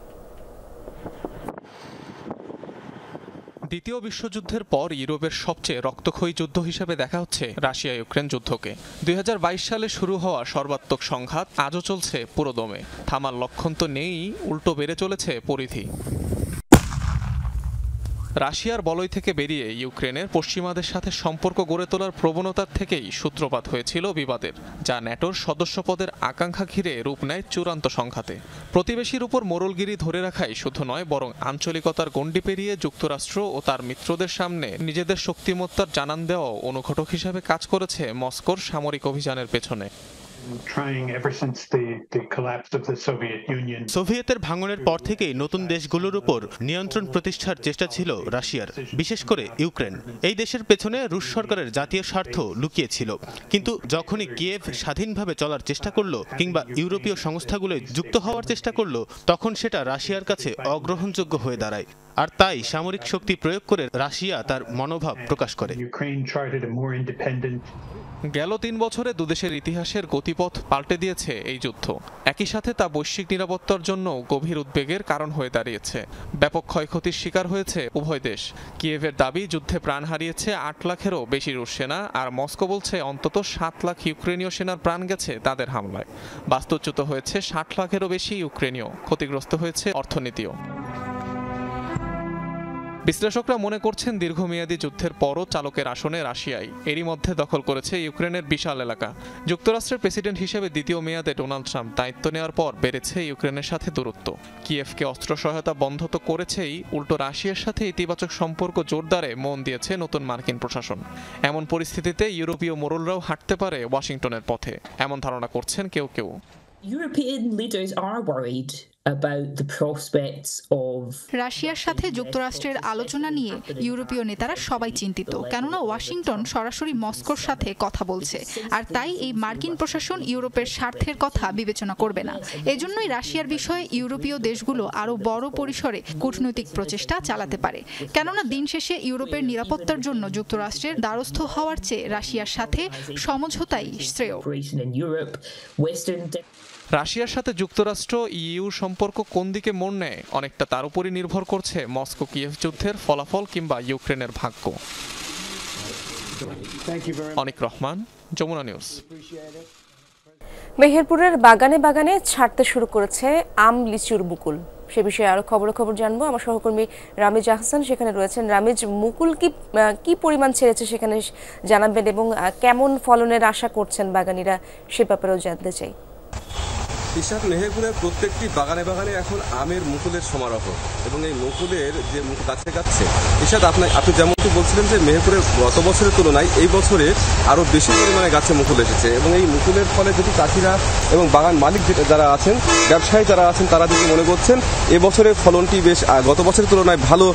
দ্বিতীয় বিশ্বযুদ্ধের পর ইউরোপের সবচেয়ে রক্তক্ষয়ী যুদ্ধ হিসেবে দেখা হচ্ছে রাশিয়া ইউক্রেন যুদ্ধকে। 2022 সালে শুরু হওয়া সর্বাত্মক সংঘাত আজও চলছে পুরোদমে। থামার লক্ষণ তো নেই, উল্টো বেড়ে চলেছে পরিধি। রাশিয়ার বলয় থেকে বেরিয়ে ইউক্রেনের পশ্চিমাদের সাথে সম্পর্ক গড়ে তোলার প্রবণতার থেকেই সূত্রপাত হয়েছিল বিবাদের, যা ন্যাটোর সদস্যপদের আকাঙ্ক্ষা ঘিরে রূপ নেয় চূড়ান্ত সংঘাতে। প্রতিবেশীর উপর মোড়লগিরি ধরে রাখাই শুধু নয়, বরং আঞ্চলিকতার গণ্ডি পেরিয়ে যুক্তরাষ্ট্র ও তার মিত্রদের সামনে নিজেদের শক্তিমত্তার জানান দেওয়াও অনুঘটক হিসাবে কাজ করেছে মস্কোর সামরিক অভিযানের পেছনে। সোভিয়েতের ভাঙনের পর থেকেই নতুন দেশগুলোর উপর নিয়ন্ত্রণ প্রতিষ্ঠার চেষ্টা ছিল রাশিয়ার, বিশেষ করে ইউক্রেন। এই দেশের পেছনে রুশ সরকারের জাতীয় স্বার্থ লুকিয়ে ছিল। কিন্তু যখনই কিয়েভ স্বাধীনভাবে চলার চেষ্টা করলো কিংবা ইউরোপীয় সংস্থাগুলোয় যুক্ত হওয়ার চেষ্টা করলো, তখন সেটা রাশিয়ার কাছে অগ্রহণযোগ্য হয়ে দাঁড়ায়। আর তাই সামরিক শক্তি প্রয়োগ করে রাশিয়া তার মনোভাব প্রকাশ করে। গেল 3 বছরে দুদেশের ইতিহাসের গতিপথ পাল্টে দিয়েছে এই যুদ্ধ। একই সাথে তা বৈশ্বিক নিরাপত্তার জন্য গভীর উদ্বেগের কারণ হয়ে দাঁড়িয়েছে। ব্যাপক ক্ষয়ক্ষতির শিকার হয়েছে উভয় দেশ। কিয়েভের দাবি যুদ্ধে প্রাণ হারিয়েছে 8 লাখেরও বেশি রুশ সেনা, আর মস্কো বলছে অন্তত 7 লাখ ইউক্রেনীয় সেনার প্রাণ গেছে তাদের হামলায়। বাস্তুচ্যুত হয়েছে 60 লাখেরও বেশি ইউক্রেনীয়, ক্ষতিগ্রস্ত হয়েছে অর্থনীতিও। বিশ্লেষকরা মনে করছেন দীর্ঘমেয়াদী যুদ্ধের পরও চালকের আসনে রাশিয়াই। এরই মধ্যে দখল করেছে ইউক্রেনের বিশাল এলাকা। যুক্তরাষ্ট্রের প্রেসিডেন্ট হিসেবে দ্বিতীয় মেয়াদে ডোনাল্ড ট্রাম্প দায়িত্ব নেওয়ার পর বেড়েছে ইউক্রেনের সাথে দূরত্ব। কিয়েভকে অস্ত্র সহায়তা বন্ধ তো করেছেই, উল্টো রাশিয়ার সাথে ইতিবাচক সম্পর্ক জোরদারে মন দিয়েছে নতুন মার্কিন প্রশাসন। এমন পরিস্থিতিতে ইউরোপীয় মোড়লরাও হাঁটতে পারে ওয়াশিংটনের পথে, এমন ধারণা করছেন কেউ কেউ। European leaders are worried about the prospects of রাশিয়ার সাথে যুক্তরাষ্ট্রের আলোচনা নিয়ে ইউরোপীয় নেতারা সবাই চিন্তিত, কেননা ওয়াশিংটন সরাসরি মস্কোর সাথে কথা বলছে, আর তাই এই মার্কিন প্রশাসন ইউরোপের স্বার্থের কথা বিবেচনা করবে না। এজন্যই রাশিয়ার বিষয়ে ইউরোপীয় দেশগুলো আরও বড় পরিসরে কূটনৈতিক প্রচেষ্টা চালাতে পারে, কেননা দিন শেষে ইউরোপের নিরাপত্তার জন্য যুক্তরাষ্ট্রের দ্বারস্থ হওয়ার চেয়ে রাশিয়ার সাথে সমঝোতাই শ্রেয়। রাশিয়ার সাথে যুক্তরাষ্ট্র ইইউর সম্পর্ক কোন দিকে মোড় নেয়, অনেকটা তার উপরই নির্ভর করছে মস্কো কিয়েভ যুদ্ধের ফলাফল কিংবা ইউক্রেনের ভাগ্য। অনিক রহমান, যমুনা নিউজ। মেহেরপুরের বাগানে বাগানে ছাড়তে শুরু করেছে আম লিচুর মুকুল। সে বিষয়ে আরো খবর জানবো আমার সহকর্মী রামিজ আহসান সেখানে রয়েছেন। রামিজ, মুকুল কি পরিমাণ ছেড়েছে সেখানে জানাবেন, এবং কেমন ফলনের আশা করছেন বাগানীরা সে ব্যাপারেও জানতে চাই। ইশাত, মেহেরপুরের প্রত্যেকটি বাগানে বাগানে এখন আমের মুকুলের সমারোহ, এবং এই মুকুলের যে গাছে গাচ্ছে ইশাত, আপনি যেমনটি বলছিলেন যে মেহেরপুরের গত বছরের তুলনায় এই বছরে আরও বেশি পরিমাণে গাছে মুকুল এসেছে, এবং এই মুকুলের ফলে যদি চাষিরা এবং বাগান মালিক যারা আছেন, ব্যবসায়ী যারা আছেন, তারা যদি মনে করছেন এবছরের ফলনটি বেশ গত বছরের তুলনায় ভালো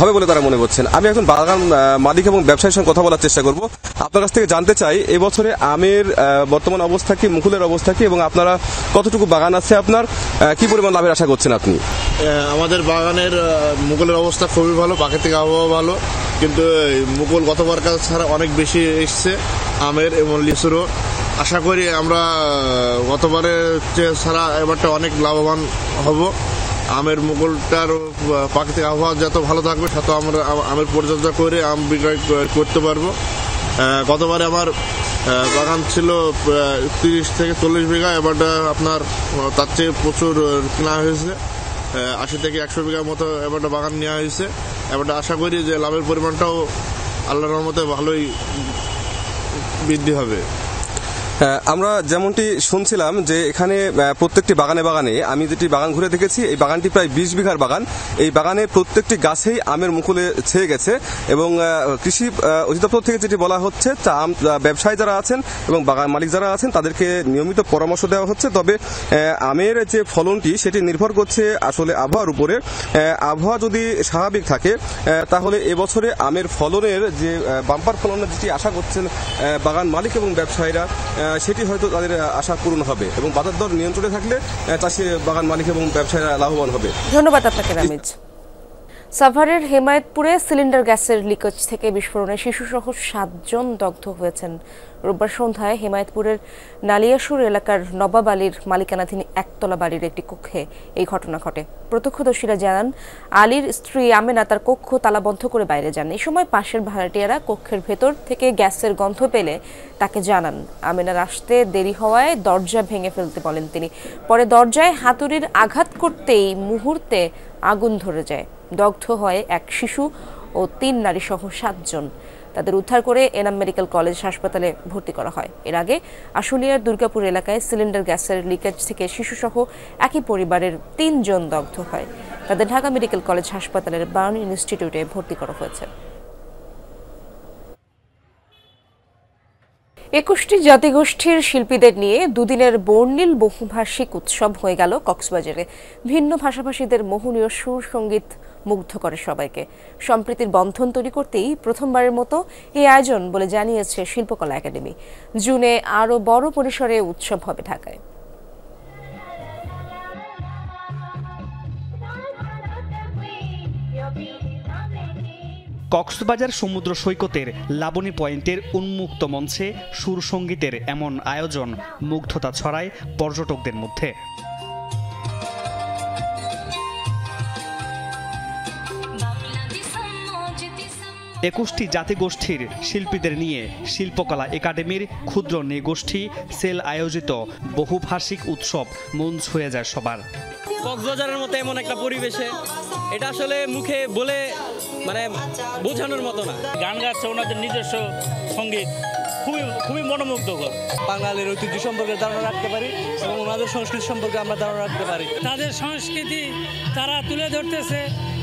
হবে বলে তারা মনে করছেন। আমি এখন বাগান মালিক এবং ব্যবসায়ীর সঙ্গে কথা বলার চেষ্টা করব। আপনার কাছ থেকে জানতে চাই এবছরে আমের বর্তমান অবস্থা কি, মুকুলের অবস্থা কি, এবং আপনারা কতটুকু বাগান আছে, আপনার কি পরিমাণ লাভের আশা করছেন আপনি? আমাদের বাগানের মুকুলের অবস্থা খুবই ভালো, প্রাকৃতিক আবহাওয়া ভালো, কিন্তু মুকুল গতবার কাজ ছাড়া অনেক বেশি এসছে আমের এবং লিচুরও। আশা করি আমরা গতবারের ছাড়া এবারটা অনেক লাভবান হব। আমের মুকুলটার প্রাকৃতিক আবহাওয়া যত ভালো থাকবে তত আমরা আমের পরিচর্যা করে আম বিক্রয় করতে পারবো। গতবারে আমার বাগান ছিল 30 থেকে 40 বিঘা, এবারটা আপনার তার চেয়ে প্রচুর কেনা হয়েছে, 80 থেকে 100 বিঘার মতো এবারটা বাগান নেওয়া হয়েছে। এবারটা আশা করি যে লাভের পরিমাণটাও আল্লাহর রহমতে ভালোই বৃদ্ধি হবে। আমরা যেমনটি শুনছিলাম যে এখানে প্রত্যেকটি বাগানে বাগানে আমি যেটি বাগান ঘুরে দেখেছি, এই বাগানটি প্রায় 20 বিঘার বাগান। এই বাগানে প্রত্যেকটি গাছেই আমের মুকুলে ছেয়ে গেছে, এবং কৃষি অধিদপ্তর থেকে যেটি বলা হচ্ছে তা ব্যবসায়ী যারা আছেন এবং বাগান মালিক যারা আছেন তাদেরকে নিয়মিত পরামর্শ দেওয়া হচ্ছে। তবে আমের যে ফলনটি সেটি নির্ভর করছে আসলে আবহাওয়ার উপরে। আবহাওয়া যদি স্বাভাবিক থাকে তাহলে এবছরে আমের ফলনের যে বাম্পার ফলনের যেটি আশা করছেন বাগান মালিক এবং ব্যবসায়ীরা, সেটি হয়তো তাদের আশা পূরণ হবে, এবং বাজার দর নিয়ন্ত্রণে থাকলে চাষি, বাগান মালিক এবং ব্যবসায়ীরা লাভবান হবে। ধন্যবাদ আপনাকে রামিজ। সাভারের হেমায়েতপুরে সিলিন্ডার গ্যাসের লিকেজ থেকে বিস্ফোরণে শিশুসহ 7 জন দগ্ধ হয়েছেন। রোববার সন্ধ্যায় হেমায়েতপুরের নালিয়াসুর এলাকার নবাব আলীর মালিকানাধীন একতলা বাড়ির একটি কক্ষে এই ঘটনা ঘটে। প্রত্যক্ষদর্শীরা জানান, আলীর স্ত্রী আমেনা তার কক্ষ তালাবন্ধ করে বাইরে যান। এই সময় পাশের ভাড়াটিয়ারা কক্ষের ভেতর থেকে গ্যাসের গন্ধ পেলে তাকে জানান। আমেনার আসতে দেরি হওয়ায় দরজা ভেঙে ফেলতে বলেন তিনি। পরে দরজায় হাতুড়ির আঘাত করতেই মুহূর্তে আগুন ধরে যায়। দগ্ধ হয় এক শিশু ও 3 নারী সহ 7 জন। তাদের উদ্ধার করে এনাম মেডিকেল কলেজ হাসপাতালে ভর্তি করা হয়। এর আগে আশুলিয়ার দুর্গাপুর এলাকায় সিলিন্ডার গ্যাসের লিকেজ থেকে শিশুসহ একই পরিবারের 3 জন দগ্ধ হয়। তাদের ঢাকা মেডিকেল কলেজ হাসপাতালের বার্ন ইনস্টিটিউটে ভর্তি করা হয়েছে। 21টি জাতিগোষ্ঠীর শিল্পীদের নিয়ে দুদিনের বর্ণিল বহুভাষিক উৎসব হয়ে গেল কক্সবাজারে। ভিন্ন ভাষাভাষীদের মোহনীয় সুর সঙ্গীত মুগ্ধ করে সবাইকে। সম্প্রীতির বন্ধন তৈরি করতেই প্রথমবারের মতো এই আয়োজন বলে জানিয়েছে শিল্পকলা একাডেমি। জুনে আরও বড় পরিসরে উৎসব হবে ঢাকায়। কক্সবাজার সমুদ্র সৈকতের লাবণী পয়েন্টের উন্মুক্ত মঞ্চে সুর সঙ্গীতের এমন আয়োজন মুগ্ধতা ছড়ায় পর্যটকদের মধ্যে। একুশটি জাতিগোষ্ঠীর শিল্পীদের নিয়ে শিল্পকলা একাডেমির ক্ষুদ্র নৃগোষ্ঠী সেল আয়োজিত বহুভাষিক উৎসব মন ছুঁয়ে যায় সবার। কক্সবাজারের মতো এমন একটা পরিবেশে এটা আসলে মুখে বলে মানে বোঝানোর মতো না। গান গাচ্ছে ওনাদের নিজস্ব সঙ্গীত, খুবই মনোমুগ্ধকর। বাঙালির ঐতিহ্য সম্পর্কে ধারণা রাখতে পারি এবং ওনাদের সংস্কৃতি সম্পর্কে আমরা ধারণা রাখতে পারি। তাদের সংস্কৃতি তারা তুলে ধরতেছে,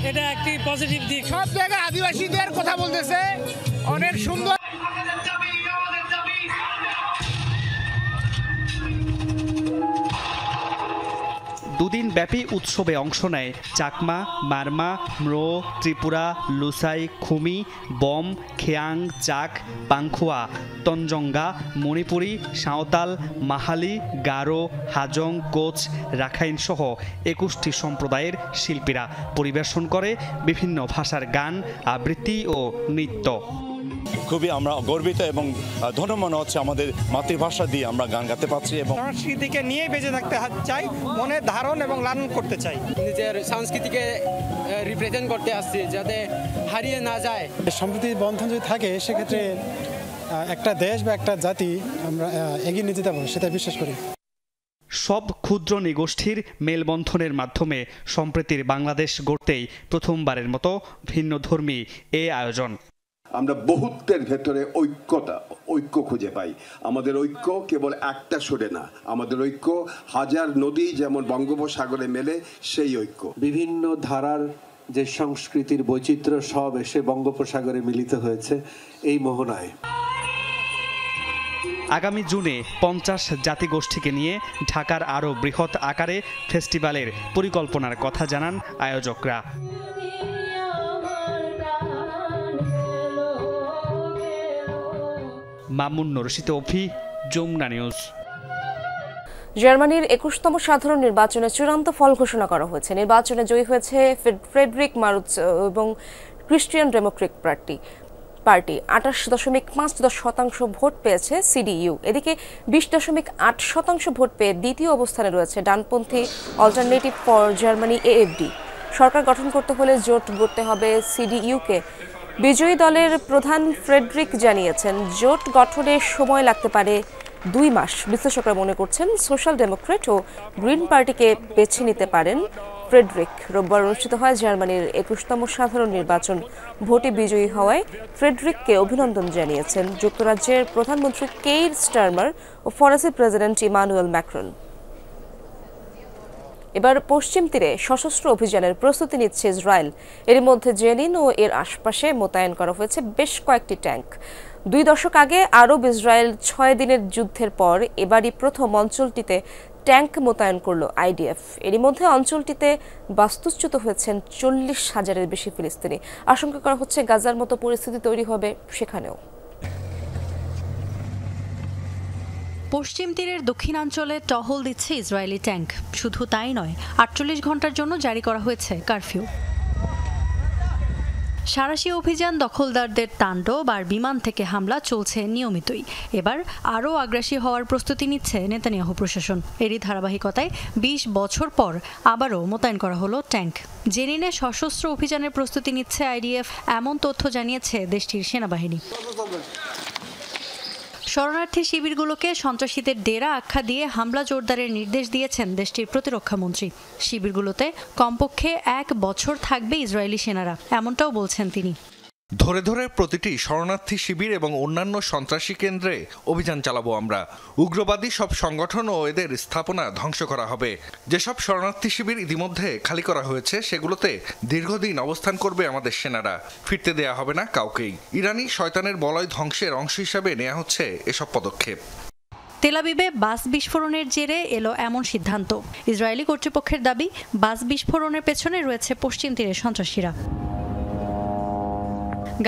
এটা একটি পজিটিভ দিক। সব জায়গায় আদিবাসীদের কথা বলতেছে, অনেক সুন্দর। দুদিন ব্যাপী উৎসবে অংশ নেয় চাকমা, মারমা, ম্রো, ত্রিপুরা, লুসাই, খুমি, বম, খেয়াং, চাক, পাংখুয়া, তঞ্জঙ্গা, মণিপুরী, সাঁওতাল, মাহালি, গারো, হাজং, কোচ, রাখাইন সহ ২১টি সম্প্রদায়ের শিল্পীরা পরিবেশন করে বিভিন্ন ভাষার গান, আবৃত্তি ও নৃত্য। খুবই আমরা গর্বিত এবং ধন্য মনে হচ্ছে আমাদের মাতৃভাষা দিয়ে আমরা গান গাতে পারছি এবং সংস্কৃতিকে নিয়ে বেঁচে থাকতে চাই, মনে ধারণ এবং লালন করতে চাই। নিজের সংস্কৃতিকে রিপ্রেজেন্ট করতে আসছি যাতে হারিয়ে না যায়। সম্প্রীতির বন্ধন যদি থাকে সেক্ষেত্রে একটা দেশ বা একটা জাতি আমরা এগিয়ে নিয়ে যেতে পারবো, সেটা বিশ্বাস করি। সব ক্ষুদ্র নিগোষ্ঠীর মেলবন্ধনের মাধ্যমে সম্প্রীতির বাংলাদেশ গড়তেই প্রথমবারের মতো ভিন্নধর্মী এ আয়োজন। আমরা বহুত্বের ভেতরে ঐক্য খুঁজে পাই। আমাদের ঐক্য কেবল একটা সুরে না, আমাদের ঐক্য হাজার নদী যেমন বঙ্গোপসাগরে মেলে সেই ঐক্য। বিভিন্ন ধারার যে সংস্কৃতির বৈচিত্র্য সব এসে বঙ্গোপসাগরে মিলিত হয়েছে এই মোহনায়। আগামী জুনে ৫০ জাতিগোষ্ঠীকে নিয়ে ঢাকার আরও বৃহৎ আকারে ফেস্টিভ্যালের পরিকল্পনার কথা জানান আয়োজকরা। মামুন রশিদ অভি, যমুনা নিউজ। জার্মানির ২১তম সাধারণ নির্বাচনে চূড়ান্ত ফল ঘোষণা করা হয়েছে। নির্বাচনে জয়ী হয়েছে ফ্রেডরিক মারুৎস এবং ক্রিশ্চিয়ান ডেমোক্রেটিক পার্টি। ২৮.৫% ভোট পেয়েছে সিডিইউ। এদিকে ২০.৮% ভোট পেয়ে দ্বিতীয় অবস্থানে রয়েছে ডানপন্থী অল্টারনেটিভ ফর জার্মানি এএফডি। সরকার গঠন করতে হলে জোট গড়তে হবে সিডিইউকে। বিজয়ী দলের প্রধান ফ্রেডরিক জানিয়েছেন জোট গঠনে সময় লাগতে পারে ২ মাস। বিশ্লেষকরা মনে করছেন সোশ্যাল ডেমোক্রেট ও গ্রিন পার্টিকে বেছে নিতে পারেন ফ্রেডরিক। রোববার অনুষ্ঠিত হয় জার্মানির ২১তম সাধারণ নির্বাচন। ভোটে বিজয়ী হওয়ায় ফ্রেডরিককে অভিনন্দন জানিয়েছেন যুক্তরাজ্যের প্রধানমন্ত্রী কেইর স্টারমার ও ফরাসি প্রেসিডেন্ট ইমানুয়েল ম্যাক্রন। এবার পশ্চিম তীরে সশস্ত্র অভিযানের প্রস্তুতি নিচ্ছে ইসরায়েল। এর মধ্যে জেনিন ও এর আশপাশে মোতায়েন করা হয়েছে বেশ কয়েকটি ট্যাঙ্ক। ২ দশক আগে আরব ইসরায়েল ৬ দিনের যুদ্ধের পর এবারই প্রথম অঞ্চলটিতে ট্যাঙ্ক মোতায়েন করল আইডিএফ। এরই মধ্যে অঞ্চলটিতে বাস্তুচ্যুত হয়েছেন ৪০,০০০-এর বেশি ফিলিস্তিনি। আশঙ্কা করা হচ্ছে গাজার মতো পরিস্থিতি তৈরি হবে সেখানেও। পশ্চিম তীরের দক্ষিণাঞ্চলে টহল দিচ্ছে ইসরায়েলি ট্যাঙ্ক। শুধু তাই নয়, ৪৮ ঘন্টার জন্য জারি করা হয়েছে কারফিউ। সাঁড়াশি অভিযান, দখলদারদের তাণ্ডব আর বিমান থেকে হামলা চলছে নিয়মিতই। এবার আরও আগ্রাসী হওয়ার প্রস্তুতি নিচ্ছে নেতানিয়াহু প্রশাসন। এরই ধারাবাহিকতায় ২০ বছর পর আবারও মোতায়েন করা হলো ট্যাঙ্ক। জেনিনে সশস্ত্র অভিযানের প্রস্তুতি নিচ্ছে আইডিএফ, এমন তথ্য জানিয়েছে দেশটির সেনাবাহিনী। শরণার্থী শিবিরগুলোকে সন্ত্রাসীদের ডেরা আখ্যা দিয়ে হামলা জোরদারের নির্দেশ দিয়েছেন দেশটির প্রতিরক্ষামন্ত্রী। শিবিরগুলোতে কমপক্ষে ১ বছর থাকবে ইসরায়েলি সেনারা, এমনটাও বলছেন তিনি। ধরে ধরে প্রতিটি শরণার্থী শিবির এবং অন্যান্য সন্ত্রাসী কেন্দ্রে অভিযান চালাবো আমরা। উগ্রবাদী সব সংগঠন ও এদের স্থাপনা ধ্বংস করা হবে। যেসব শরণার্থী শিবির ইতিমধ্যে খালি করা হয়েছে সেগুলোতে দীর্ঘদিন অবস্থান করবে আমাদের সেনারা। ফিরতে দেয়া হবে না কাউকেই। ইরানি শয়তানের বলয় ধ্বংসের অংশ হিসাবে নেওয়া হচ্ছে এসব পদক্ষেপ। তেলাবিবে বাস বিস্ফোরণের জেরে এলো এমন সিদ্ধান্ত। ইসরায়েলি কর্তৃপক্ষের দাবি, বাস বিস্ফোরণের পেছনে রয়েছে পশ্চিম তীরের সন্ত্রাসীরা।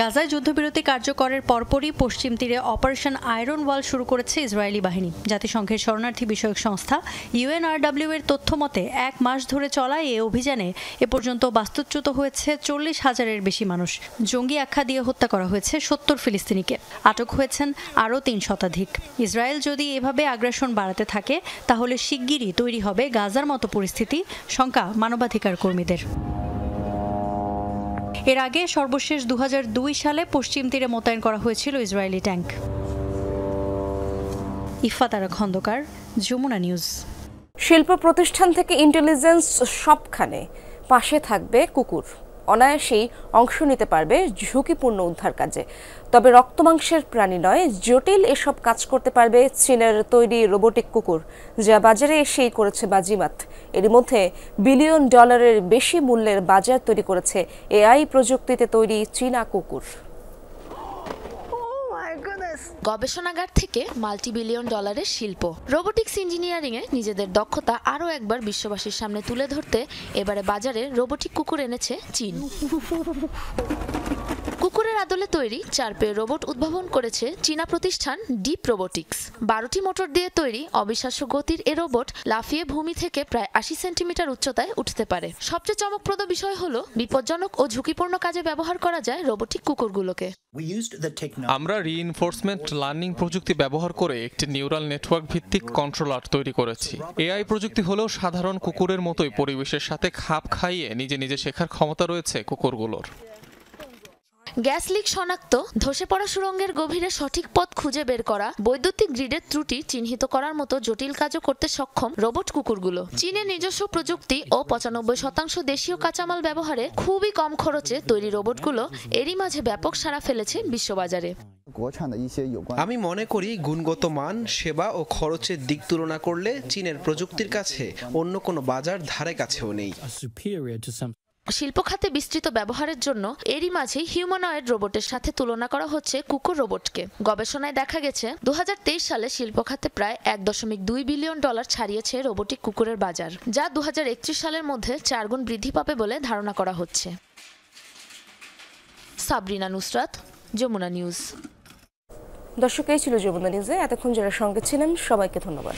গাজায় যুদ্ধবিরতি কার্যকরের পরপরই পশ্চিম তীরে অপারেশন আয়রন ওয়াল শুরু করেছে ইসরায়েলি বাহিনী। জাতিসংঘের শরণার্থী বিষয়ক সংস্থা ইউএনআরডব্লিউ এর তথ্য মতে ১ মাস ধরে চলা এই অভিযানে এ পর্যন্ত বাস্তুচ্যুত হয়েছে ৪০,০০০-এর বেশি মানুষ। জঙ্গি আখ্যা দিয়ে হত্যা করা হয়েছে ৭০ ফিলিস্তিনিকে। আটক হয়েছেন আরও ৩ শতাধিক। ইসরায়েল যদি এভাবে আগ্রাসন বাড়াতে থাকে তাহলে শিগগিরই তৈরি হবে গাজার মতো পরিস্থিতি, শঙ্কা মানবাধিকার কর্মীদের। এর আগে সর্বশেষ ২০০২ সালে পশ্চিম তীরে মোতায়েন করা হয়েছিল Israeli tank. ইফাতারা Khandakar, Jamuna news. শিল্প প্রতিষ্ঠান থেকে ইন্টেলিজেন্স সবখানে, পাশে থাকবে কুকুর। অনায়াসেই অংশ নিতে পারবে ঝুঁকিপূর্ণ উদ্ধার কাজে। তবে রক্তমাংসের প্রাণী নয়, জটিল এসব কাজ করতে পারবে চীনের তৈরি রোবোটিক কুকুর, যা বাজারে এসেই করেছে বাজিমাত। এরই মধ্যে বিলিয়ন ডলারের বেশি মূল্যের বাজার তৈরি করেছে এআই প্রযুক্তিতে তৈরি চীনা কুকুর। গবেষণাগার থেকে মাল্টিবিলিয়ন ডলারের শিল্প, রোবোটিক্স ইঞ্জিনিয়ারিংয়ে নিজেদের দক্ষতা আরও একবার বিশ্ববাসীর সামনে তুলে ধরতে এবারে বাজারে রোবোটিক কুকুর এনেছে চীন। কুকুরের আদলে তৈরি 4 পেয়ে রোবট উদ্ভাবন করেছে চীনা প্রতিষ্ঠান ডিপ রোবোটিক্স। 12টি মোটর দিয়ে তৈরি অবিশ্বাস্য গতির এ রোবট লাফিয়ে ভূমি থেকে প্রায় 80 সেন্টিমিটার উচ্চতায় উঠতে পারে। সবচেয়ে চমকপ্রদ বিষয় হলো বিপজ্জনক ও ঝুঁকিপূর্ণ কাজে ব্যবহার করা যায় রোবোটিক কুকুরগুলোকে। আমরা রিইনফোর্সমেন্ট লার্নিং প্রযুক্তি ব্যবহার করে একটি নিউরাল নেটওয়ার্ক ভিত্তিক কন্ট্রোলার তৈরি করেছি। এআই প্রযুক্তি হলেও সাধারণ কুকুরের মতোই পরিবেশের সাথে খাপ খাইয়ে নিজে নিজে শেখার ক্ষমতা রয়েছে কুকুরগুলোর। গ্যাস লিক শনাক্ত, ধসে পড়া সুড়ঙ্গের গভীরে সঠিক পথ খুঁজে বের করা, বৈদ্যুতিক গ্রিডের ত্রুটি চিহ্নিত করার মতো জটিল কাজও করতে সক্ষম রোবট কুকুরগুলো। চীনের নিজস্ব প্রযুক্তি ও 95% দেশীয় কাঁচামাল ব্যবহারে খুবই কম খরচে তৈরি রোবটগুলো এরই মাঝে ব্যাপক সাড়া ফেলেছে বিশ্ববাজারে। আমি মনে করি গুণগত মান, সেবা ও খরচের দিক তুলনা করলে চীনের প্রযুক্তির কাছে অন্য কোনো বাজার ধারে কাছেও নেই। শিল্প খাতে বিস্তৃত ব্যবহারের জন্য এরই মাঝেই হিউম্যানয়েড রোবটের সাথে তুলনা করা হচ্ছে কুকুর রোবটকে। গবেষণায় দেখা গেছে 2023 সালে শিল্প খাতে প্রায় 1.2 বিলিয়ন ডলার ছাড়িয়েছে রোবোটিক কুকুরের বাজার, যা 2031 সালের মধ্যে 4 গুণ বৃদ্ধি পাবে বলে ধারণা করা হচ্ছে। সাবরিনা নুসরাত, যমুনা নিউজ। দর্শক, এই ছিল যমুনা নিউজে। এতক্ষণ যারা সঙ্গে ছিলেন সবাইকে ধন্যবাদ।